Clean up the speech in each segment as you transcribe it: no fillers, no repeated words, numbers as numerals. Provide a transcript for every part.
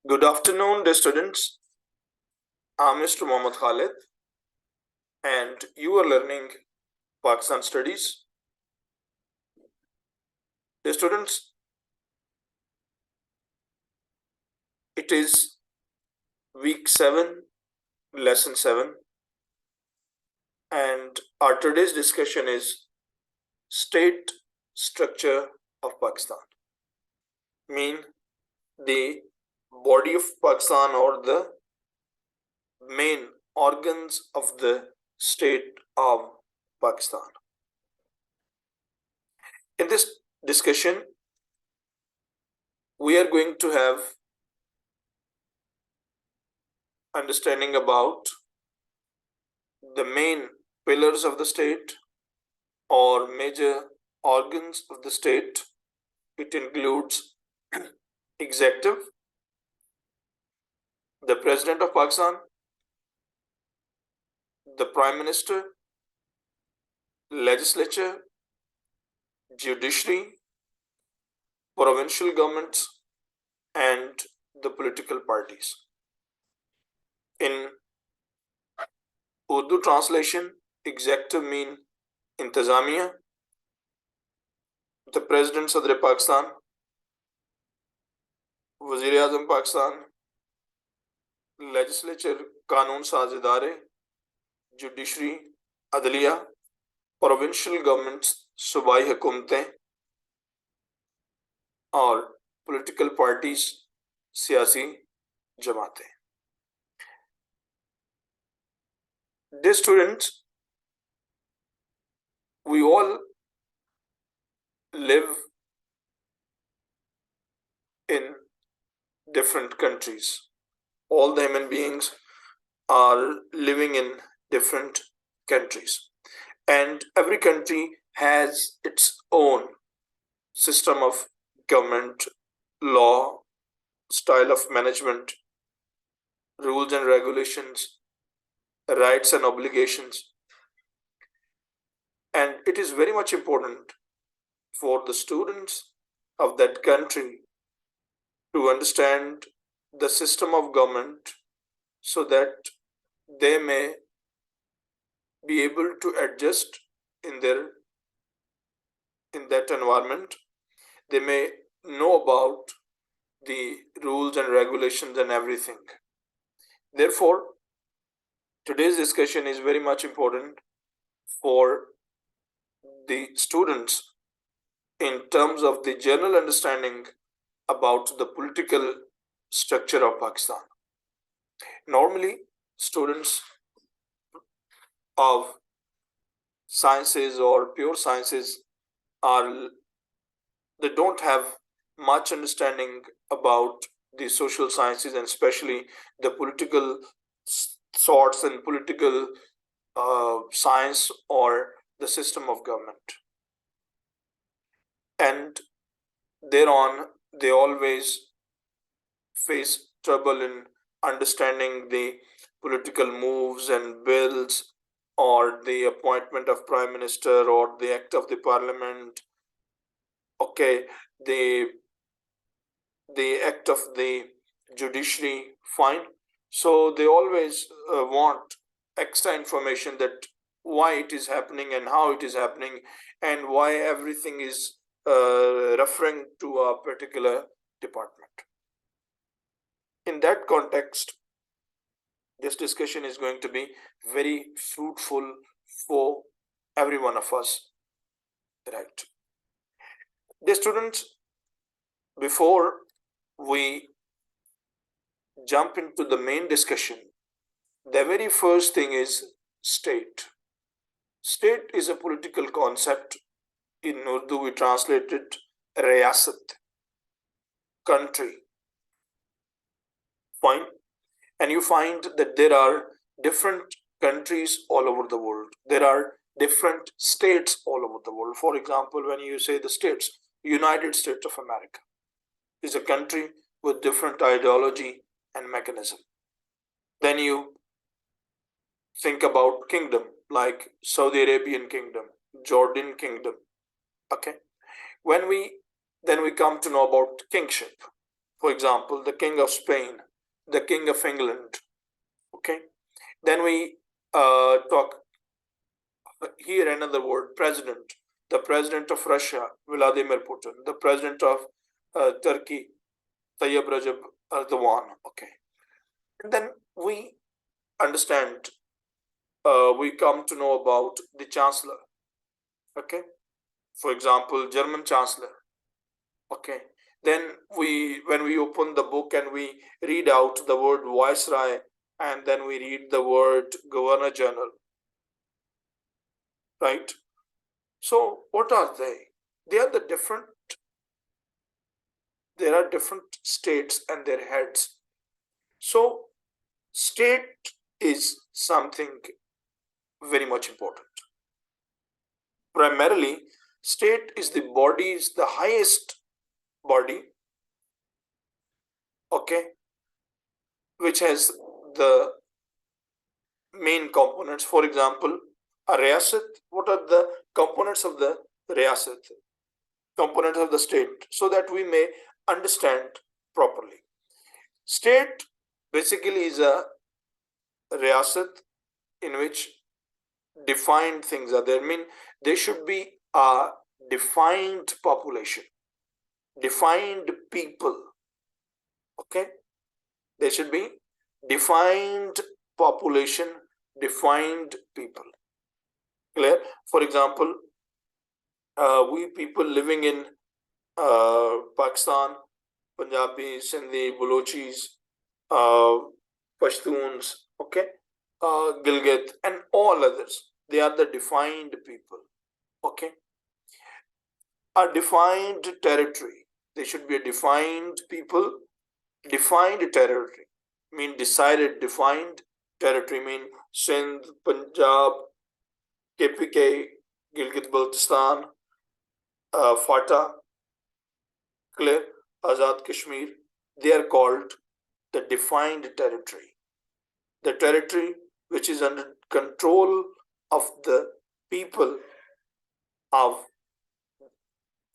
Good afternoon, dear students. I'm Mr. Mohammad Khalid, and you are learning Pakistan Studies. Dear students, it is week 7, lesson 7, and our today's discussion is state structure of Pakistan. Mean the body of Pakistan or the main organs of the state of Pakistan. In this discussion, we are going to have understanding about the main pillars of the state or major organs of the state. It includes executive, the president of Pakistan, the prime minister, legislature, judiciary, provincial governments, and the political parties. In Urdu translation, executive mean Intizamiya, the President Sadr Pakistan, Wazir-e-Azam Pakistan, legislature Kanun Saz Idare, judiciary Adliya, provincial governments सूबाई हुकूमतें और political parties सियासी जमातें. Dear students, we all live in different countries. All the human beings are living in different countries, and every country has its own system of government, law, style of management, rules and regulations, rights and obligations. And it is very much important for the students of that country to understand the system of government so that they may be able to adjust in that environment. They may know about the rules and regulations and everything. Therefore, today's discussion is very much important for the students in terms of the general understanding about the political structure of Pakistan. Normally, students of sciences or pure sciences they don't have much understanding about the social sciences and especially the political sorts and political science or the system of government. And thereon, they always face trouble in understanding the political moves and bills or the appointment of prime minister or the act of the parliament, okay, the act of the judiciary, fine. So they always want extra information that why it is happening and how it is happening and why everything is referring to a particular department. In that context, this discussion is going to be very fruitful for every one of us, right? Dear students, before we jump into the main discussion, the very first thing is state. State is a political concept. In Urdu, we translate it riyasat, country. Fine. And you find that there are different countries all over the world. There are different states all over the world. For example, when you say the states, United States of America is a country with different ideology and mechanism. Then you think about kingdom like Saudi Arabian kingdom, Jordan kingdom. Okay. Then we come to know about kingship. For example, the King of Spain, the King of England. Okay. Then we talk here another word, president. The president of Russia, Vladimir Putin. The president of Turkey, Tayyip Rajab Erdogan. Okay. And then we understand, we come to know about the chancellor. Okay. For example, German chancellor. Okay. Then when we open the book and we read out the word viceroy, and then we read the word governor general, right? So what are they? They are the different. There are different states and their heads. So state is something very much important. Primarily, state is the body, is the highest body, okay, which has the main components. For example, a riyasat. What are the components of the riyasat? Components of the state, so that we may understand properly. State basically is a riyasat in which defined things are there. I mean, there should be a defined population, defined people. Okay, there should be defined population, defined people. Clear? For example, we people living in Pakistan, Punjabis, Sindhi, Balochis, Pashtuns, okay, Gilgit, and all others. They are the defined people. Okay, a defined territory. They should be a defined people, defined territory. Mean decided, defined territory. Mean Sindh, Punjab, KPK, Gilgit Baltistan, FATA, clear, Azad Kashmir. They are called the defined territory. The territory which is under control of the people of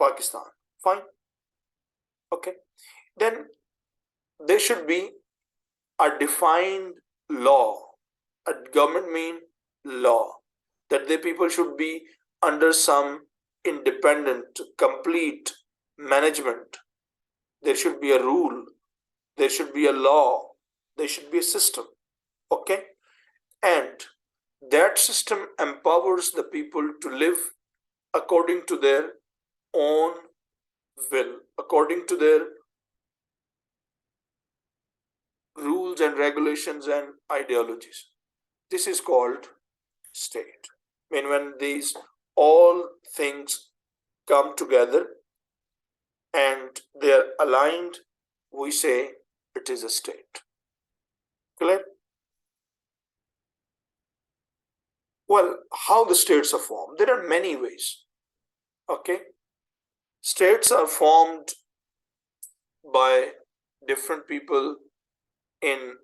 Pakistan. Fine. Okay. Then there should be a defined law. A government mean law. That the people should be under some independent, complete management. There should be a rule. There should be a law. There should be a system. Okay. And that system empowers the people to live according to their own will, according to their rules and regulations and ideologies. This is called state. I mean, when these all things come together and they are aligned, we say it is a state. Clear? Well, how the states are formed? There are many ways. Okay? States are formed by different people in,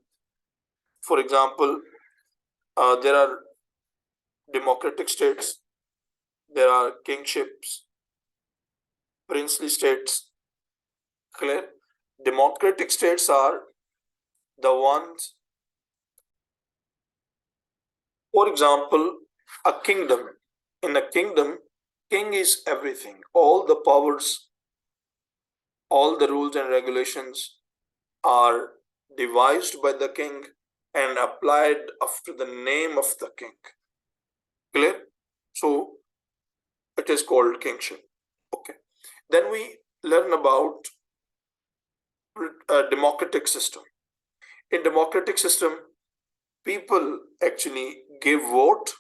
for example, there are democratic states, there are kingships, princely states. Clear? Democratic states are the ones, for example, a kingdom. In a kingdom, king is everything. All the powers, all the rules and regulations are devised by the king and applied after the name of the king. Clear? So it is called kingship. Okay. Then we learn about a democratic system. In democratic system, people actually give vote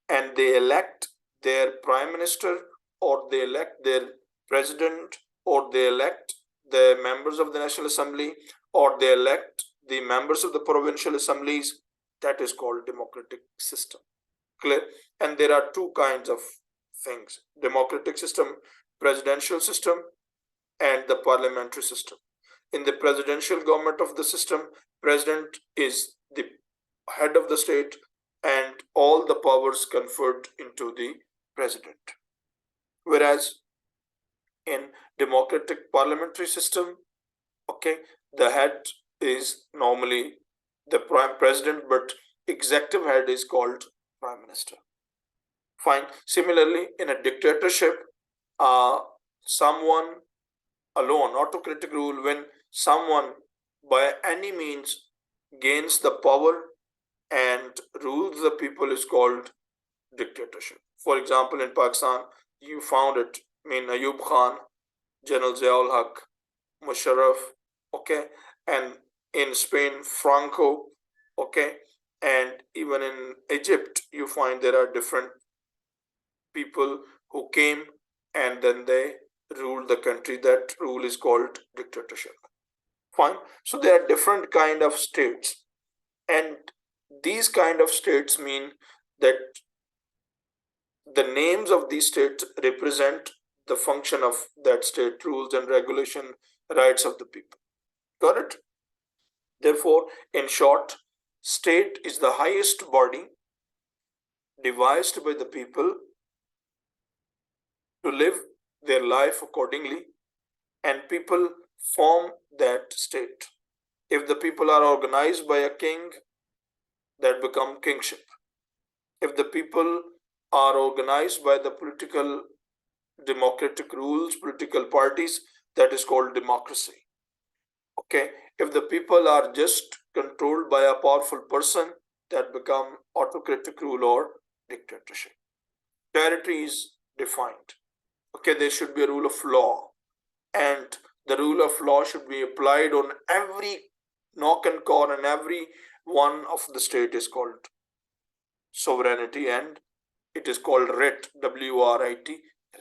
and they elect their prime minister, or they elect their president, or they elect the members of the National Assembly, or they elect the members of the provincial assemblies. That is called democratic system. Clear? And there are two kinds of things: democratic system, presidential system, and the parliamentary system. In the presidential government of the system, president is the head of the state and all the powers conferred into the president. Whereas in democratic parliamentary system, Okay, the head is normally the prime president, but executive head is called prime minister. Fine. Similarly, in a dictatorship, someone alone, autocratic rule, when someone by any means gains the power and rules the people, is called dictatorship. For example, in Pakistan, you found it. I mean, Ayub Khan, General Ziaul Haq, Musharraf, okay, and in Spain, Franco, okay, and even in Egypt, you find there are different people who came and then they ruled the country. That rule is called dictatorship. Fine. So there are different kind of states, and these kind of states mean that the names of these states represent the function of that state, rules and regulation, rights of the people. Got it? Therefore, in short, state is the highest body devised by the people to live their life accordingly, and people form that state. If the people are organized by a king, that become kingship. If the people are organized by the political democratic rules, political parties, that is called democracy. Okay, if the people are just controlled by a powerful person, that become autocratic rule or dictatorship. Territory is defined. Okay, there should be a rule of law, and the rule of law should be applied on every knock and corner, and every one of the state is called sovereignty, and it is called writ, WRIT,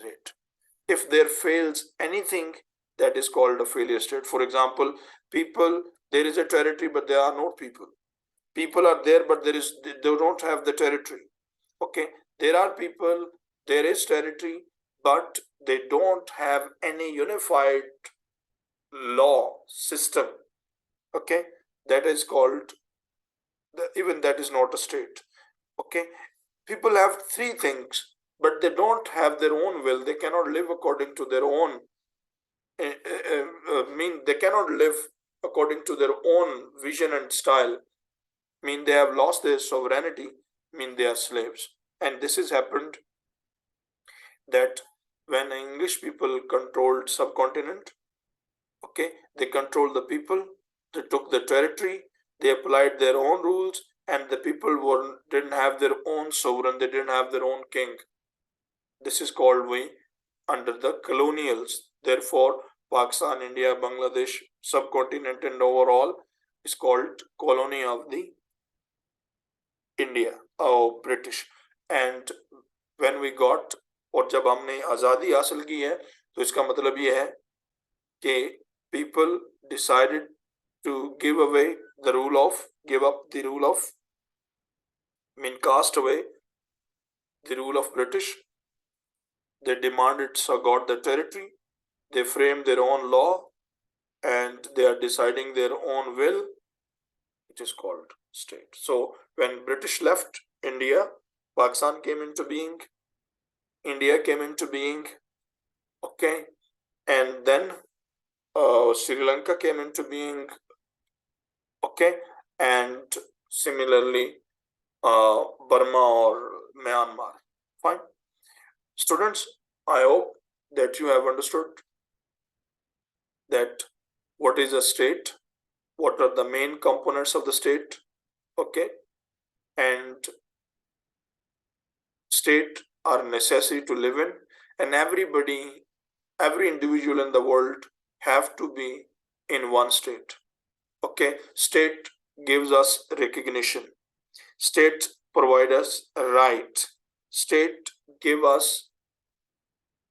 writ. If there fails anything, that is called a failure state. For example, people, there is a territory but there are no people. People are there but they don't have the territory. Okay, there are people, there is territory, but they don't have any unified law system. Okay, that is called even that is not a state. Okay, people have three things, but they don't have their own will. They cannot live according to their own mean they cannot live according to their own vision and style. Mean they have lost their sovereignty. Mean they are slaves. And this has happened that when English people controlled subcontinent, okay, they controlled the people, they took the territory, they applied their own rules, and the people didn't have their own sovereign, they didn't have their own king. This is called we under the colonials. Therefore, Pakistan, India, Bangladesh, subcontinent and overall is called colony of the India or British. And when we got, और जब हमने आज़ादी हासिल की है, तो इसका मतलब ये है कि people decided to give up the rule of, cast away the rule of British. They demanded, so got the territory. They framed their own law, and they are deciding their own will. It is called state. So when British left India, Pakistan came into being, India came into being, okay, and then Sri Lanka came into being, okay, and similarly Burma or Myanmar. Fine. Students, I hope that you have understood that what is a state, what are the main components of the state, okay, and state are necessary to live in, and every individual in the world have to be in one state. Okay, state gives us recognition, state provide us a right, state give us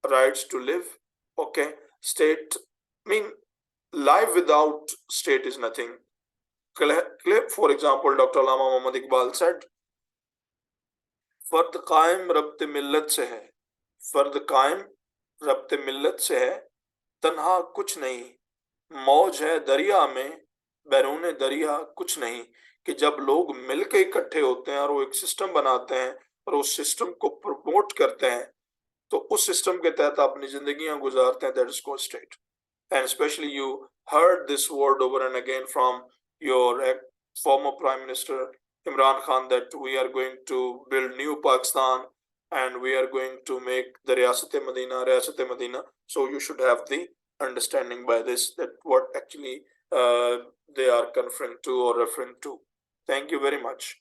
rights to live. Okay, state life without state is nothing. For example, Dr. Allama Muhammad Iqbal said, फर्द कायम रब्त मिल्लत से है, फर्द कायम रब्त मिल्लत से है, तन्हा कुछ नहीं, मौज है दरिया में, बैरून दरिया कुछ नहीं. कि जब लोग मिलकर इकट्ठे होते हैं और वो एक सिस्टम बनाते हैं और उस सिस्टम को प्रमोट करते हैं, तो उस सिस्टम के तहत अपनी जिंदगियां गुजारते हैं, that is called state. And specially you heard this word over and again from your former Prime Minister Imran Khan that we are going to build new Pakistan and we are going to make the Riyasat-e Madina. So you should have the understanding by this that what actually they are conferring to or referring to. Thank you very much.